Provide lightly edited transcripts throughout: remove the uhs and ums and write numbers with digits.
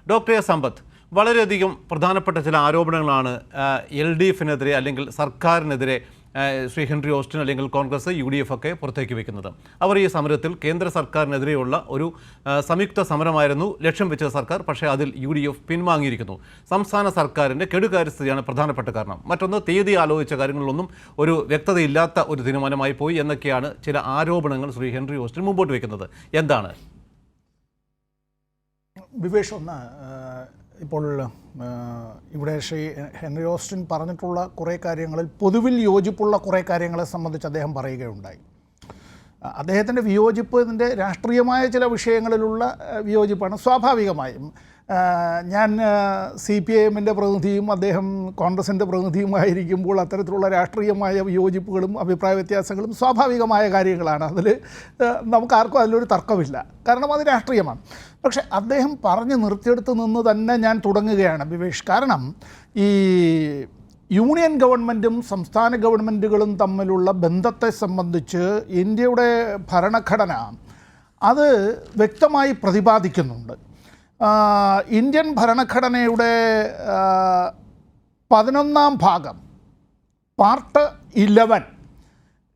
Doctor A സമ്പത്ത്, വളരെയധികം പ്രധാനപ്പെട്ട ചില ആരോപണങ്ങളാണ് LDF-നെതിരെ അല്ലെങ്കിൽ സർക്കാരിനെതിരെ ശ്രീ ഹെൻറി ഓസ്റ്റിൻ അല്ലെങ്കിൽ കോൺഗ്രസ് UDF ഒക്കെ പുറത്തേക്ക് വയ്ക്കുന്നത്. അവർ ഈ സമരത്തിൽ കേന്ദ്ര സർക്കാരിനെതിരെയുള്ള ഒരു സംയുക്ത സമരമായിരുന്നു ലക്ഷ്യം വെച്ച സർക്കാർ, പക്ഷേ അതിൽ UDF പിൻവാങ്ങിയിരിക്കുന്നു. സംസ്ഥാന സർക്കാരിൻ്റെ കെടുകാര്യസ്ഥതയാണ് പ്രധാനപ്പെട്ട കാരണം. മറ്റൊന്ന്, തീയതി ആലോചിച്ച കാര്യങ്ങളിലൊന്നും ഒരു വ്യക്തതയില്ലാത്ത ഒരു തീരുമാനമായി പോയി എന്നൊക്കെയാണ് ചില ആരോപണങ്ങൾ ശ്രീ ഹെൻറി ഓസ്റ്റിൻ മുമ്പോട്ട് വയ്ക്കുന്നത്. എന്താണ് വിവേഷ്? ഒന്ന് ഇപ്പോൾ ഇവിടെ ശ്രീ ഹെൻറി ഓസ്റ്റിൻ പറഞ്ഞിട്ടുള്ള കുറേ കാര്യങ്ങളിൽ പൊതുവിൽ യോജിപ്പുള്ള കുറേ കാര്യങ്ങളെ സംബന്ധിച്ച് അദ്ദേഹം പറയുകയുണ്ടായി. അദ്ദേഹത്തിൻ്റെ വിയോജിപ്പിൻ്റെ രാഷ്ട്രീയമായ ചില വിഷയങ്ങളിലുള്ള വിയോജിപ്പാണ്. സ്വാഭാവികമായും ഞാൻ CPIM-ൻ്റെ പ്രതിനിധിയും അദ്ദേഹം കോൺഗ്രസിൻ്റെ പ്രതിനിധിയുമായിരിക്കുമ്പോൾ അത്തരത്തിലുള്ള രാഷ്ട്രീയമായ വിയോജിപ്പുകളും അഭിപ്രായ വ്യത്യാസങ്ങളും സ്വാഭാവികമായ കാര്യങ്ങളാണ്. അതിൽ നമുക്കാർക്കും അതിലൊരു തർക്കമില്ല, കാരണം അത് രാഷ്ട്രീയമാണ്. പക്ഷേ അദ്ദേഹം പറഞ്ഞ് നിർത്തിയെടുത്ത് നിന്ന് തന്നെ ഞാൻ തുടങ്ങുകയാണ് വിവേഷ്. കാരണം ഈ യൂണിയൻ ഗവൺമെൻറ്റും സംസ്ഥാന ഗവൺമെൻറ്റുകളും തമ്മിലുള്ള ബന്ധത്തെ സംബന്ധിച്ച് ഇന്ത്യയുടെ ഭരണഘടന അത് വ്യക്തമായി പ്രതിപാദിക്കുന്നുണ്ട്. ഇന്ത്യൻ ഭരണഘടനയുടെ 11-ാം ഭാഗം part 11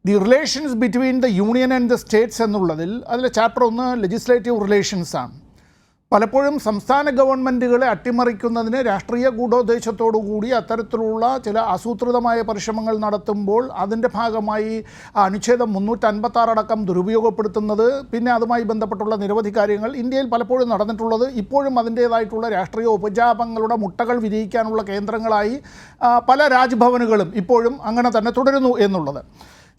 the relations between the union and the States എന്നുള്ളതിൽ അതിലെ ചാപ്റ്റർ 1 ലെജിസ്ലേറ്റീവ് റിലേഷൻസാണ്. പലപ്പോഴും സംസ്ഥാന ഗവൺമെൻറ്റുകളെ അട്ടിമറിക്കുന്നതിന് രാഷ്ട്രീയ ഗൂഢോദ്ദേശത്തോടുകൂടി അത്തരത്തിലുള്ള ചില ആസൂത്രിതമായ പരിശ്രമങ്ങൾ നടത്തുമ്പോൾ അതിൻ്റെ ഭാഗമായി അനുച്ഛേദം 356 അടക്കം ദുരുപയോഗപ്പെടുത്തുന്നത്, പിന്നെ അതുമായി ബന്ധപ്പെട്ടുള്ള നിരവധി കാര്യങ്ങൾ ഇന്ത്യയിൽ പലപ്പോഴും നടന്നിട്ടുള്ളത് ഇപ്പോഴും അതിൻ്റേതായിട്ടുള്ള രാഷ്ട്രീയ ഉപജാപങ്ങളുടെ മുട്ടകൾ വിരിയിക്കാനുള്ള കേന്ദ്രങ്ങളായി പല രാജ്ഭവനുകളും ഇപ്പോഴും അങ്ങനെ തന്നെ തുടരുന്നു എന്നുള്ളത്.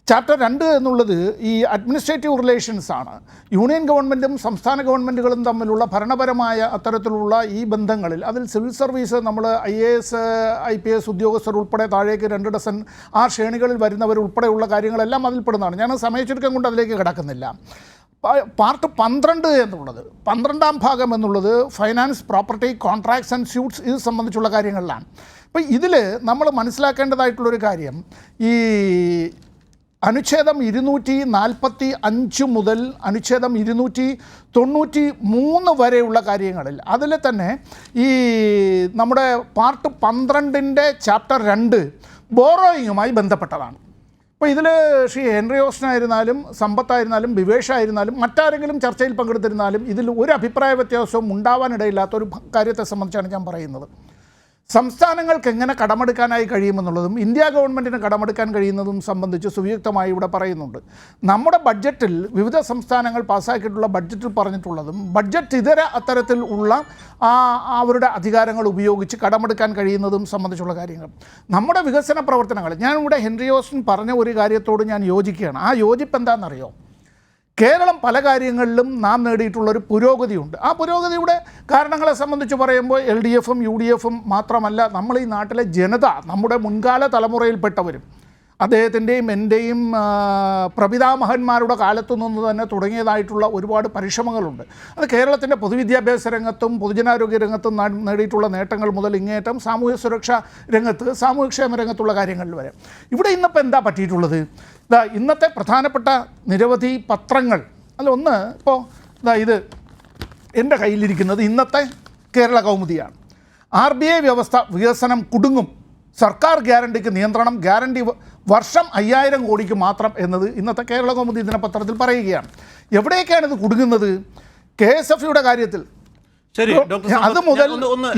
ചാപ്റ്റർ 2 എന്നുള്ളത് ഈ അഡ്മിനിസ്ട്രേറ്റീവ് റിലേഷൻസ് ആണ്. യൂണിയൻ ഗവൺമെൻറ്റും സംസ്ഥാന ഗവൺമെൻറ്റുകളും തമ്മിലുള്ള ഭരണപരമായ അത്തരത്തിലുള്ള ഈ ബന്ധങ്ങളിൽ അതിൽ സിവിൽ സർവീസ് നമ്മൾ IAS IPS ഉദ്യോഗസ്ഥർ ഉൾപ്പെടെ താഴേക്ക് 2 ഡസൻ ആ ശ്രേണികളിൽ വരുന്നവരുൾപ്പെടെയുള്ള കാര്യങ്ങളെല്ലാം അതിൽപ്പെടുന്നതാണ്. ഞാൻ സമയച്ചുരുക്കം കൊണ്ട് അതിലേക്ക് കിടക്കുന്നില്ല. പാർട്ട് 12 എന്നുള്ളത് 12-ാം ഭാഗം എന്നുള്ളത് finance, property, contracts and suits ഇത് സംബന്ധിച്ചുള്ള കാര്യങ്ങളിലാണ്. അപ്പോൾ ഇതിൽ നമ്മൾ മനസ്സിലാക്കേണ്ടതായിട്ടുള്ളൊരു കാര്യം, ഈ അനുച്ഛേദം 245 മുതൽ അനുച്ഛേദം 293 വരെയുള്ള കാര്യങ്ങളിൽ അതിൽ തന്നെ ഈ നമ്മുടെ പാർട്ട് 12-ൻ്റെ ചാപ്റ്റർ 2 ബോറോയിങ്ങുമായി ബന്ധപ്പെട്ടതാണ്. അപ്പോൾ ഇതിൽ ശ്രീ ഹെൻറി ഓസ്റ്റിനായിരുന്നാലും സമ്പത്തായിരുന്നാലും വിവേഷായിരുന്നാലും മറ്റാരെങ്കിലും ചർച്ചയിൽ പങ്കെടുത്തിരുന്നാലും ഇതിൽ ഒരു അഭിപ്രായ വ്യത്യാസവും ഉണ്ടാവാനിടയില്ലാത്തൊരു കാര്യത്തെ സംബന്ധിച്ചാണ് ഞാൻ പറയുന്നത്. സംസ്ഥാനങ്ങൾക്ക് എങ്ങനെ കടമെടുക്കാനായി കഴിയുമെന്നുള്ളതും ഇന്ത്യ ഗവൺമെൻറ്റിന് കടമെടുക്കാൻ കഴിയുന്നതും സംബന്ധിച്ച് സുവ്യക്തമായി ഇവിടെ പറയുന്നുണ്ട്. നമ്മുടെ ബഡ്ജറ്റിൽ വിവിധ സംസ്ഥാനങ്ങൾ പാസ്സാക്കിയിട്ടുള്ള ബഡ്ജറ്റിൽ പറഞ്ഞിട്ടുള്ളതും ബഡ്ജറ്റ് ഇതര അത്തരത്തിൽ ഉള്ള അവരുടെ അധികാരങ്ങൾ ഉപയോഗിച്ച് കടമെടുക്കാൻ കഴിയുന്നതും സംബന്ധിച്ചുള്ള കാര്യങ്ങൾ, നമ്മുടെ വികസന പ്രവർത്തനങ്ങൾ, ഞാനിവിടെ ഹെൻറി ഓസ്റ്റിൻ പറഞ്ഞ ഒരു കാര്യത്തോട് ഞാൻ യോജിക്കുകയാണ്. ആ യോജിപ്പ് എന്താണെന്നറിയോ? കേരളം പല കാര്യങ്ങളിലും നാം നേടിയിട്ടുള്ളൊരു പുരോഗതിയുണ്ട്. ആ പുരോഗതിയുടെ കാരണങ്ങളെ സംബന്ധിച്ച് പറയുമ്പോൾ LDF-ഉം UDF-ഉം മാത്രമല്ല, നമ്മൾ ഈ നാട്ടിലെ ജനത, നമ്മുടെ മുൻകാല തലമുറയിൽപ്പെട്ടവരും അദ്ദേഹത്തിൻ്റെയും എൻ്റെയും പ്രപിതാമഹന്മാരുടെ കാലത്തു നിന്ന് തന്നെ തുടങ്ങിയതായിട്ടുള്ള ഒരുപാട് പരിശ്രമങ്ങളുണ്ട്. അത് കേരളത്തിൻ്റെ പൊതുവിദ്യാഭ്യാസ രംഗത്തും പൊതുജനാരോഗ്യ രംഗത്തും നേടിയിട്ടുള്ള നേട്ടങ്ങൾ മുതൽ ഇങ്ങേറ്റം സാമൂഹ്യ സുരക്ഷാ രംഗത്ത്, സാമൂഹ്യക്ഷേമ രംഗത്തുള്ള കാര്യങ്ങളിൽ വരെ. ഇവിടെ ഇന്നിപ്പോൾ എന്താ പറ്റിയിട്ടുള്ളത്? ഇന്നത്തെ പ്രധാനപ്പെട്ട നിരവധി പത്രങ്ങൾ, ഒന്ന് ഇപ്പോൾ ഇത് എൻ്റെ കയ്യിലിരിക്കുന്നത് ഇന്നത്തെ കേരള കൗമുദിയാണ്. RBI വ്യവസ്ഥ വികസനം കുടുങ്ങും, സർക്കാർ ഗ്യാരണ്ടിക്ക് നിയന്ത്രണം, ഗ്യാരണ്ടി വർഷം 5000 കോടിക്ക് മാത്രം എന്നത് ഇന്നത്തെ കേരള കൗമുദി ദിനപത്രത്തിൽ പറയുകയാണ്. എവിടേക്കാണ് ഇത് കുടുങ്ങുന്നത്? KSF-യുടെ കാര്യത്തിൽ അത് മുതൽ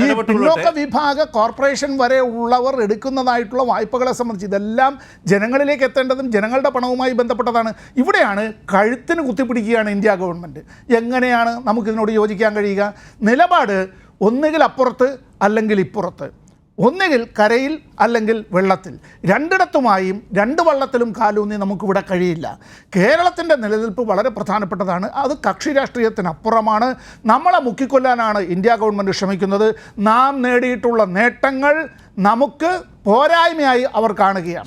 ഈ പിന്നോക്ക വിഭാഗ കോർപ്പറേഷൻ വരെ ഉള്ളവർ എടുക്കുന്നതായിട്ടുള്ള വായ്പകളെ സംബന്ധിച്ച് ഇതെല്ലാം ജനങ്ങളിലേക്ക് എത്തേണ്ടതും ജനങ്ങളുടെ പണവുമായി ബന്ധപ്പെട്ടതാണ്. ഇവിടെയാണ് കഴുത്തിന് കുത്തിപ്പിടിക്കുകയാണ് ഇന്ത്യ ഗവൺമെൻറ്. എങ്ങനെയാണ് നമുക്കിതിനോട് യോജിക്കാൻ കഴിയുക? നിലപാട് ഒന്നുകിൽ അപ്പുറത്ത് അല്ലെങ്കിൽ ഇപ്പുറത്ത്, ഒന്നുകിൽ കരയിൽ അല്ലെങ്കിൽ വെള്ളത്തിൽ, രണ്ടിടത്തുമായും 2 വള്ളത്തിലും കാലൂന്നി നമുക്കിവിടെ കഴിയില്ല. കേരളത്തിൻ്റെ നിലനിൽപ്പ് വളരെ പ്രധാനപ്പെട്ടതാണ്. അത് കക്ഷി രാഷ്ട്രീയത്തിനപ്പുറമാണ്. നമ്മളെ മുക്കിക്കൊല്ലാനാണ് ഇന്ത്യ ഗവൺമെൻറ് ശ്രമിക്കുന്നത്. നാം നേടിയിട്ടുള്ള നേട്ടങ്ങൾ നമുക്ക് പോരായ്മയായി അവർ കാണുകയാണ്.